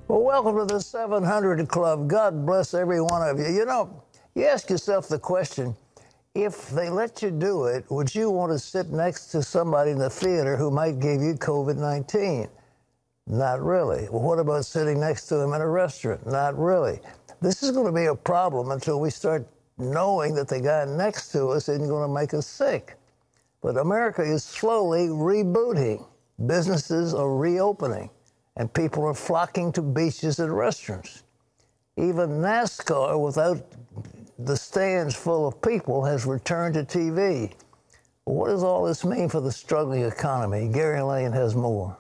Well, welcome to the 700 Club. God bless every one of you. You know, you ask yourself the question, if they let you do it, would you want to sit next to somebody in the theater who might give you COVID-19? Not really. Well, what about sitting next to him in a restaurant? Not really. This is going to be a problem until we start knowing that the guy next to us isn't going to make us sick. But America is slowly rebooting. Businesses are reopening, and people are flocking to beaches and restaurants. Even NASCAR, without the stands full of people, has returned to TV. What does all this mean for the struggling economy? Gary Lane has more.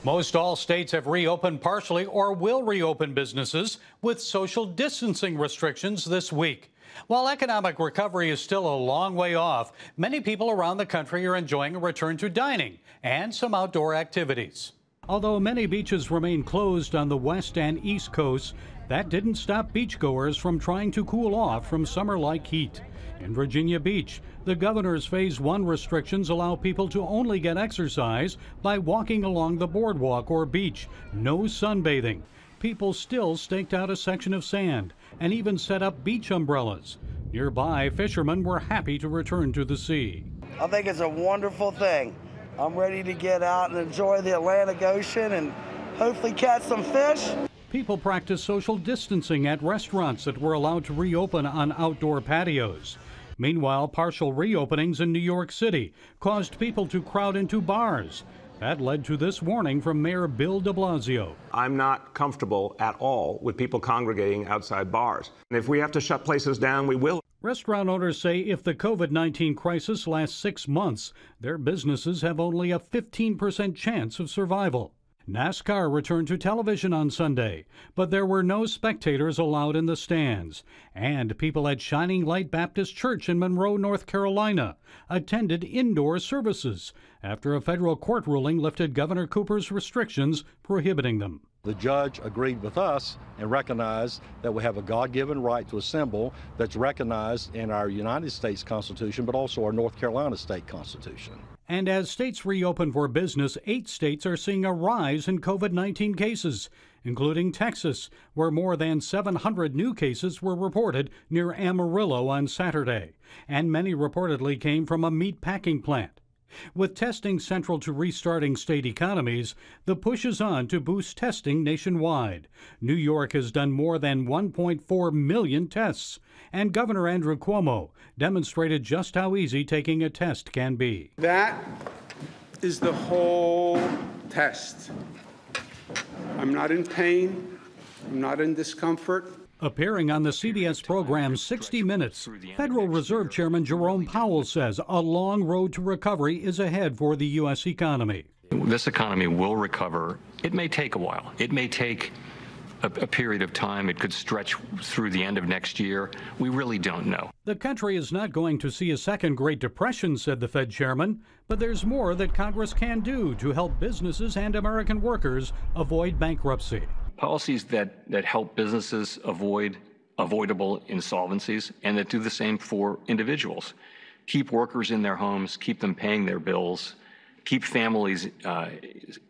Most all states have reopened partially or will reopen businesses with social distancing restrictions this week. While economic recovery is still a long way off, many people around the country are enjoying a return to dining and some outdoor activities. Although many beaches remain closed on the west and east coasts, that didn't stop beachgoers from trying to cool off from summer-like heat. In Virginia Beach, the governor's Phase 1 restrictions allow people to only get exercise by walking along the boardwalk or beach. No sunbathing. People still staked out a section of sand and even set up beach umbrellas. Nearby, fishermen were happy to return to the sea. I think it's a wonderful thing. I'm ready to get out and enjoy the Atlantic Ocean and hopefully catch some fish. People practiced social distancing at restaurants that were allowed to reopen on outdoor patios. Meanwhile, partial reopenings in New York City caused people to crowd into bars. That led to this warning from Mayor Bill de Blasio. I'm not comfortable at all with people congregating outside bars. And if we have to shut places down, we will. Restaurant owners say if the COVID-19 crisis lasts 6 months, their businesses have only a 15% chance of survival. NASCAR returned to television on Sunday, but there were no spectators allowed in the stands. And people at Shining Light Baptist Church in Monroe, North Carolina, attended indoor services after a federal court ruling lifted Governor Cooper's restrictions prohibiting them. The judge agreed with us and recognized that we have a God-given right to assemble that's recognized in our United States Constitution, but also our North Carolina State Constitution. And as states reopen for business, 8 states are seeing a rise in COVID-19 cases, including Texas, where more than 700 new cases were reported near Amarillo on Saturday, and many reportedly came from a meat packing plant. With testing central to restarting state economies, the push is on to boost testing nationwide. New York has done more than 1.4 million tests, and Governor Andrew Cuomo demonstrated just how easy taking a test can be. That is the whole test. I'm not in pain. I'm not in discomfort. Appearing on the CBS program 60 Minutes, Federal Reserve Chairman Jerome Powell says a long road to recovery is ahead for the U.S. economy. This economy will recover. It may take a while. It may take a period of time. It could stretch through the end of next year. We really don't know. The country is not going to see a second Great Depression, said the Fed chairman, but there's more that Congress can do to help businesses and American workers avoid bankruptcy. Policies that help businesses avoid avoidable insolvencies and that do the same for individuals. Keep workers in their homes, keep them paying their bills, keep families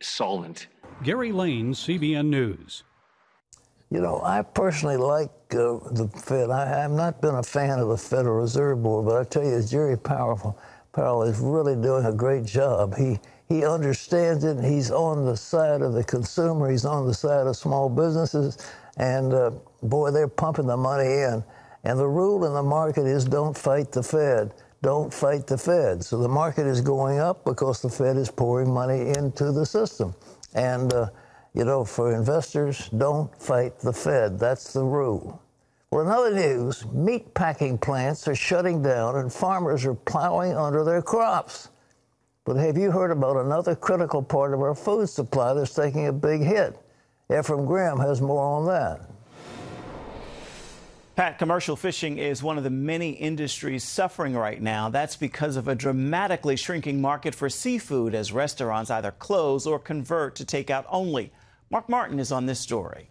solvent. Gary Lane, CBN News. You know, I personally like the Fed. I have not been a fan of the Federal Reserve Board, but I tell you, Jerry Powell is really doing a great job. He understands it. He's on the side of the consumer. He's on the side of small businesses. And, boy, they're pumping the money in. And the rule in the market is don't fight the Fed. Don't fight the Fed. So the market is going up because the Fed is pouring money into the system. And, you know, for investors, don't fight the Fed. That's the rule. Well, in other news, meat packing plants are shutting down and farmers are plowing under their crops. But have you heard about another critical part of our food supply that's taking a big hit? Ephraim Graham has more on that. Pat, commercial fishing is one of the many industries suffering right now. That's because of a dramatically shrinking market for seafood as restaurants either close or convert to takeout only. Mark Martin is on this story.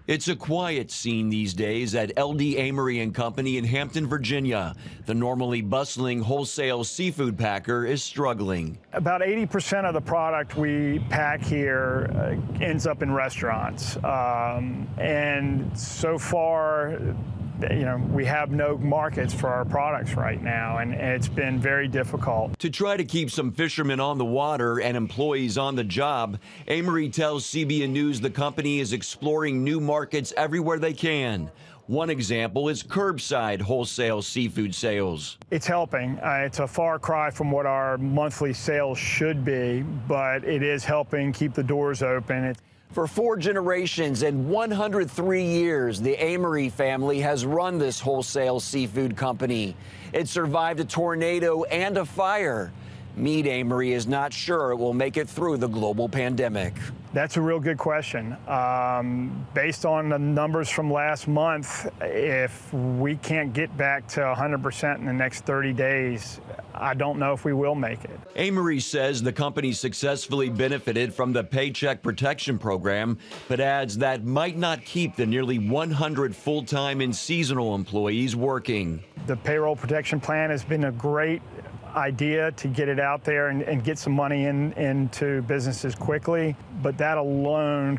It's a quiet scene these days at LD Amory & Company in Hampton, Virginia. The normally bustling wholesale seafood packer is struggling. About 80% of the product we pack here ends up in restaurants. And so far, we have no markets for our products right now, and it's been very difficult. To try to keep some fishermen on the water and employees on the job, Amory tells CBN News the company is exploring new markets everywhere they can. One example is curbside wholesale seafood sales. It's helping. It's a far cry from what our monthly sales should be, but it is helping keep the doors open. For 4 generations and 103 years, the Amory family has run this wholesale seafood company. It survived a tornado and a fire. Mead Amory is not sure it will make it through the global pandemic. That's a real good question. Based on the numbers from last month, if we can't get back to 100% in the next 30 days, I don't know if we will make it. Amory says the company successfully benefited from the Paycheck Protection Program, but adds that might not keep the nearly 100 full-time and seasonal employees working. The payroll protection plan has been a great idea to get it out there and get some money into businesses quickly, but that alone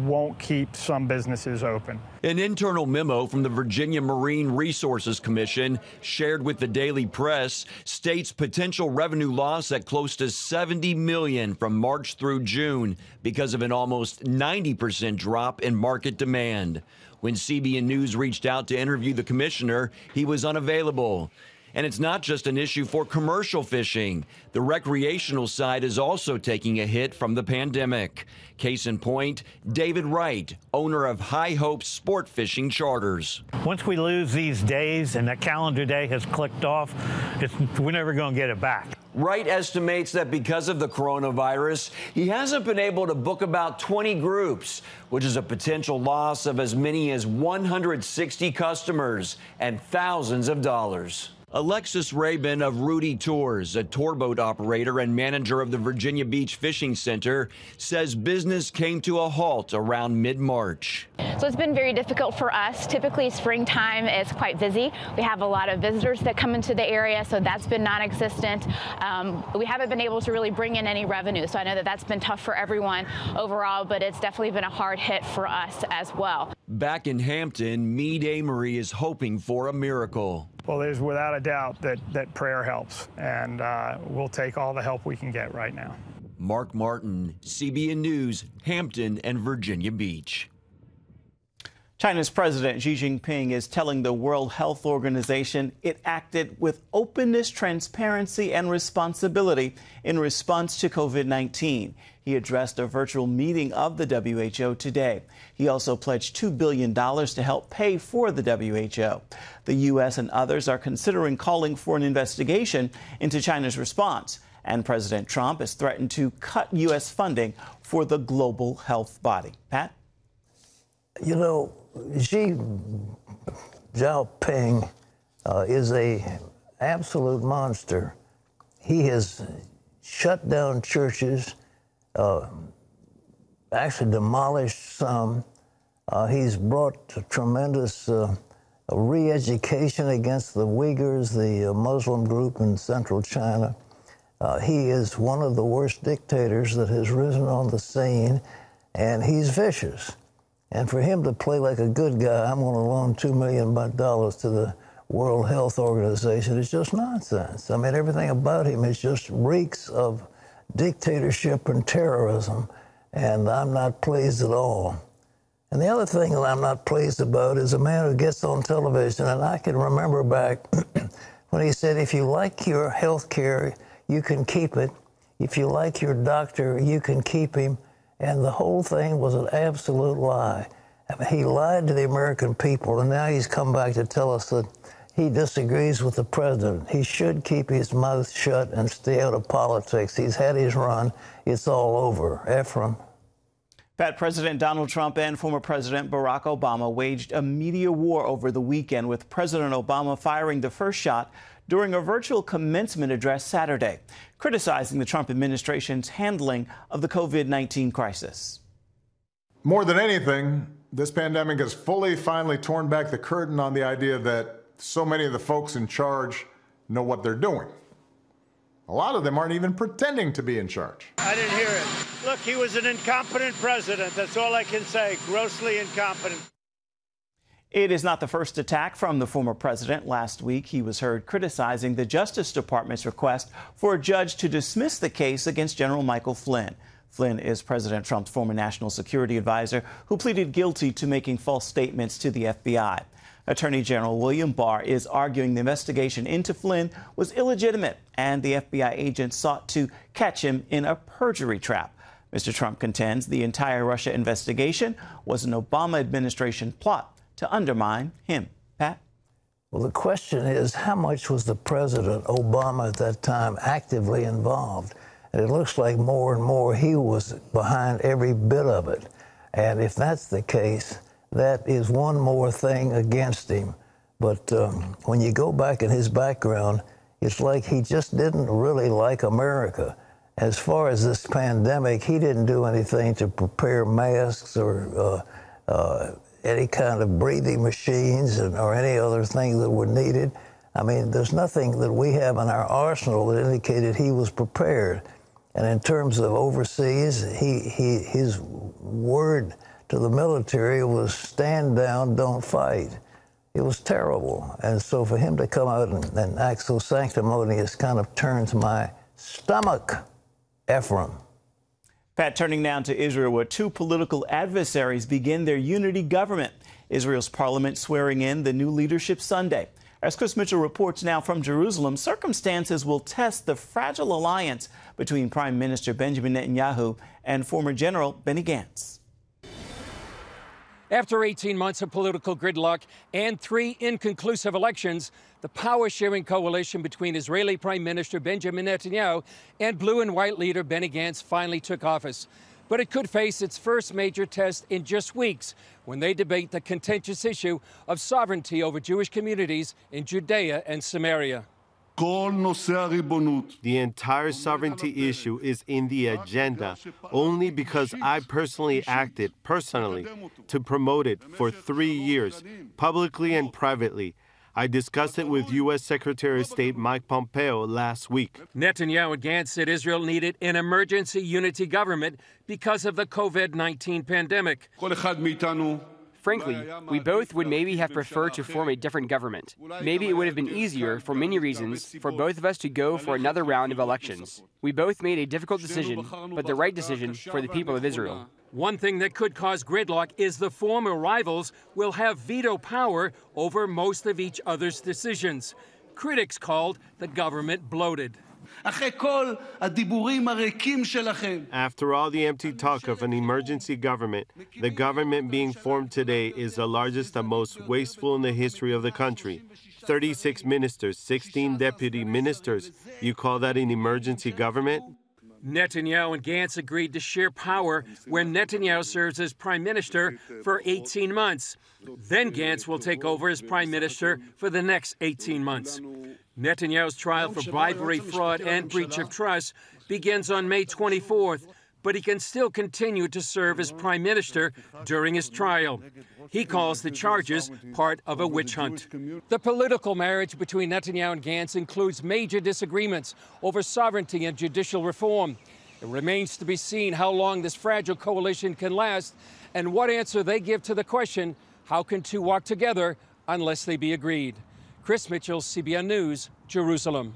won't keep some businesses open. An internal memo from the Virginia Marine Resources Commission shared with the Daily Press states potential revenue loss at close to $70 million from March through June because of an almost 90% drop in market demand. When CBN News reached out to interview the commissioner, he was unavailable. And it's not just an issue for commercial fishing. The recreational side is also taking a hit from the pandemic. Case in point, David Wright, owner of High Hope Sport Fishing Charters. Once we lose these days and that calendar day has clicked off, we're never going to get it back. Wright estimates that because of the coronavirus, he hasn't been able to book about 20 groups, which is a potential loss of as many as 160 customers and thousands of dollars. Alexis Rabin of Rudy Tours, a tourboat operator and manager of the Virginia Beach Fishing Center, says business came to a halt around mid-March. So it's been very difficult for us. Typically, springtime is quite busy. We have a lot of visitors that come into the area, so that's been non-existent. We haven't been able to really bring in any revenue, so I know that that's been tough for everyone overall, but it's definitely been a hard hit for us as well. Back in Hampton, Mead Amory is hoping for a miracle. Well, there's without a doubt that prayer helps, and we'll take all the help we can get right now. Mark Martin, CBN News, Hampton and Virginia Beach. China's President Xi Jinping is telling the World Health Organization it acted with openness, transparency, and responsibility in response to COVID-19. He addressed a virtual meeting of the WHO today. He also pledged $2 billion to help pay for the WHO. The U.S. and others are considering calling for an investigation into China's response. And President Trump has threatened to cut U.S. funding for the global health body. Pat? You know, Xi Jinping is an absolute monster. He has shut down churches, actually demolished some. He's brought tremendous re-education against the Uyghurs, the Muslim group in central China. He is one of the worst dictators that has risen on the scene, and he's vicious. And for him to play like a good guy, I'm going to loan $2 million to the World Health Organization, is just nonsense. I mean, everything about him is just reeks of dictatorship and terrorism, and I'm not pleased at all. And the other thing that I'm not pleased about is a man who gets on television, and I can remember back when he said, if you like your health care, you can keep it. If you like your doctor, you can keep him. And the whole thing was an absolute lie. I mean, he lied to the American people, and now he's come back to tell us that he disagrees with the president. He should keep his mouth shut and stay out of politics. He's had his run. It's all over. Ephraim. Pat, President Donald Trump and former President Barack Obama waged a media war over the weekend, with President Obama firing the first shot during a virtual commencement address Saturday, criticizing the Trump administration's handling of the COVID-19 crisis. More than anything, This pandemic has finally torn back the curtain on the idea that so many of the folks in charge know what they're doing. A lot of them aren't even pretending to be in charge. I didn't hear it. Look, he was an incompetent president. That's all I can say. Grossly incompetent. It is not the first attack from the former president. Last week, he was heard criticizing the Justice Department's request for a judge to dismiss the case against General Michael Flynn. Flynn is President Trump's former national security advisor who pleaded guilty to making false statements to the FBI. Attorney General William Barr is arguing the investigation into Flynn was illegitimate and the FBI agents sought to catch him in a perjury trap. Mr. Trump contends the entire Russia investigation was an Obama administration plot to undermine him. Pat? Well, the question is, how much was the President Obama at that time actively involved? And it looks like more and more he was behind every bit of it. And if that's the case, that is one more thing against him. But when you go back in his background, it's like he just didn't really like America. As far as this pandemic, he didn't do anything to prepare masks or any kind of breathing machines or any other thing that were needed. I mean, there's nothing that we have in our arsenal that indicated he was prepared. And in terms of overseas, his word to the military was stand down, don't fight. It was terrible. And so for him to come out and act so sanctimonious kind of turns my stomach, Ephraim. Pat, turning now to Israel, where two political adversaries begin their unity government. Israel's parliament swearing in the new leadership Sunday. As Chris Mitchell reports now from Jerusalem, circumstances will test the fragile alliance between Prime Minister Benjamin Netanyahu and former General Benny Gantz. After 18 months of political gridlock and 3 inconclusive elections, the power-sharing coalition between Israeli Prime Minister Benjamin Netanyahu and blue and white leader Benny Gantz finally took office. But it could face its first major test in just weeks when they debate the contentious issue of sovereignty over Jewish communities in Judea and Samaria. The entire sovereignty issue is in the agenda only because I personally acted to promote it for 3 years, publicly and privately. I discussed it with U.S. Secretary of State Mike Pompeo last week. Netanyahu and Gantz said Israel needed an emergency unity government because of the COVID-19 pandemic. Frankly, we both would maybe have preferred to form a different government. Maybe it would have been easier, for many reasons, for both of us to go for another round of elections. We both made a difficult decision, but the right decision for the people of Israel. One thing that could cause gridlock is the former rivals will have veto power over most of each other's decisions. Critics called the government bloated. After all the empty talk of an emergency government, the government being formed today is the largest and most wasteful in the history of the country. 36 ministers, 16 deputy ministers. You call that an emergency government? Netanyahu and Gantz agreed to share power when Netanyahu serves as prime minister for 18 months. Then Gantz will take over as prime minister for the next 18 months. Netanyahu's trial for bribery, fraud, and breach of trust begins on May 24th, but he can still continue to serve as prime minister during his trial. He calls the charges part of a witch hunt. The political marriage between Netanyahu and Gantz includes major disagreements over sovereignty and judicial reform. It remains to be seen how long this fragile coalition can last and what answer they give to the question, how can two walk together unless they be agreed? Chris Mitchell, CBN News, Jerusalem.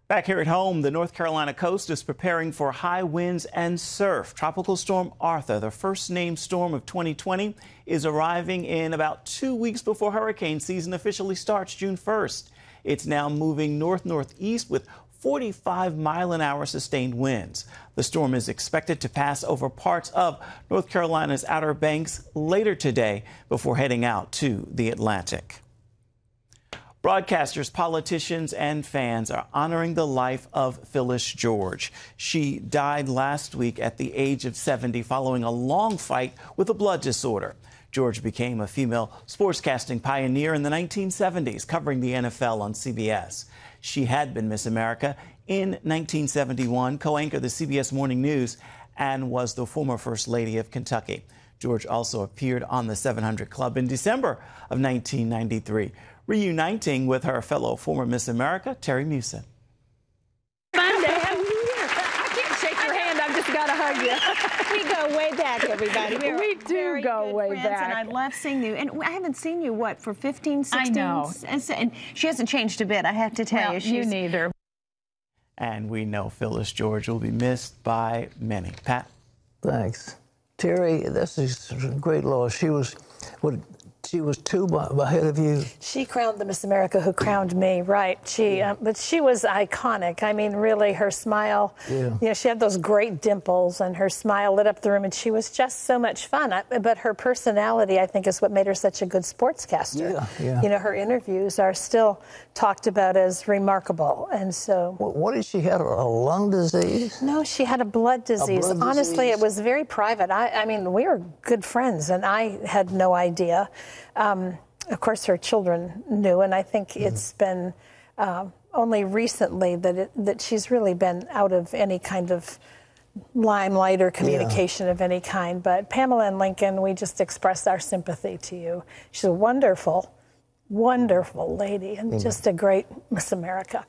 Back here at home, the North Carolina coast is preparing for high winds and surf. Tropical Storm Arthur, the first named storm of 2020, is arriving in about 2 weeks before hurricane season officially starts June 1st. It's now moving north-northeast with 45-mile-an-hour sustained winds. The storm is expected to pass over parts of North Carolina's Outer Banks later today before heading out to the Atlantic. Broadcasters, politicians, and fans are honoring the life of Phyllis George. She died last week at the age of 70 following a long fight with a blood disorder. George became a female sportscasting pioneer in the 1970s, covering the NFL on CBS. She had been Miss America in 1971, co-anchored the CBS Morning News, and was the former First Lady of Kentucky. George also appeared on the 700 Club in December of 1993, reuniting with her fellow former Miss America, Terry Musin. Fun to have you here. I can't shake your hand. I've just got to hug you. We go way back, everybody. We do go way back. And I love seeing you. And I haven't seen you, what, for 15, 16? I know. And she hasn't changed a bit, I have to tell you. You neither. And we know Phyllis George will be missed by many. Pat? Thanks. Terry, this is a great loss. She was 2 ahead of you. She crowned the Miss America who crowned me, right? But she was iconic. I mean, really, her smile. Yeah. You know, she had those great dimples, and her smile lit up the room, and she was just so much fun. But her personality, I think, is what made her such a good sportscaster. Yeah. You know, her interviews are still talked about as remarkable, and so. What did she have? A lung disease? No, she had a blood disease. Honestly, it was very private. I mean, we were good friends, and I had no idea. Of course, her children knew, and I think it's been only recently that she's really been out of any kind of limelight or communication of any kind. But Pamela and Lincoln, we just express our sympathy to you. She's a wonderful, wonderful lady and just a great Miss America.